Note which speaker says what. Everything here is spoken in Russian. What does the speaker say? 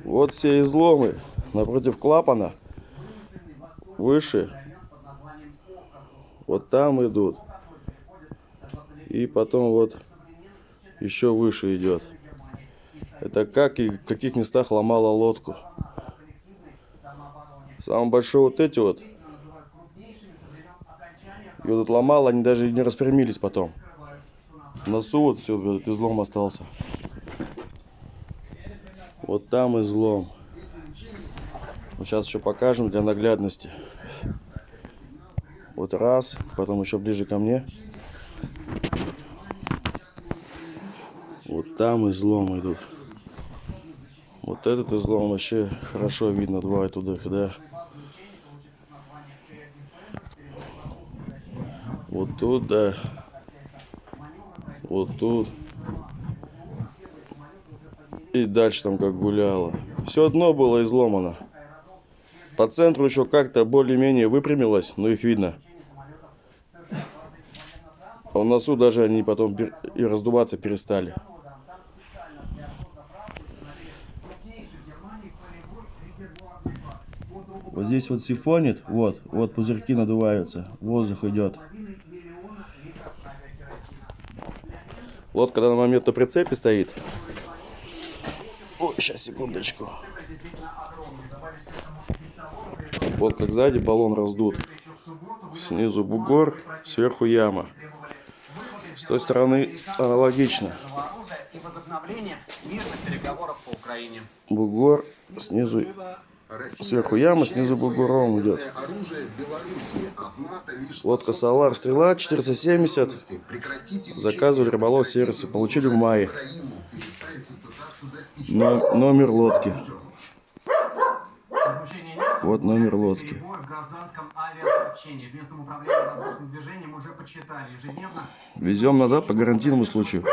Speaker 1: Вот все изломы напротив клапана. Выше. Вот там идут. И потом вот еще выше идет. Это как и в каких местах ломала лодку. Самое большое вот эти вот. И вот тут ломало, они даже не распрямились потом. В носу вот все, этот излом остался. Вот там излом. Вот сейчас еще покажем для наглядности. Вот раз, потом еще ближе ко мне. Вот там излом идут. Вот этот излом вообще хорошо видно. Два туда, да. Вот тут, да. Вот тут. И дальше там как гуляло. Все дно было изломано. По центру еще как-то более-менее выпрямилось, но их видно. А в носу даже они потом и раздуваться перестали. Вот здесь вот сифонит, вот пузырьки надуваются, воздух идет. Лодка на момент на прицепе стоит. Ой, сейчас, секундочку. Вот как сзади баллон раздут. Снизу бугор, сверху яма. С той стороны аналогично. Бугор, снизу, сверху яма, снизу бугором идет. Лодка Solar Стрела 470. Заказывали рыболов сервисы. Получили в мае. Номер лодки. Вот номер лодки. Везем назад по гарантийному случаю.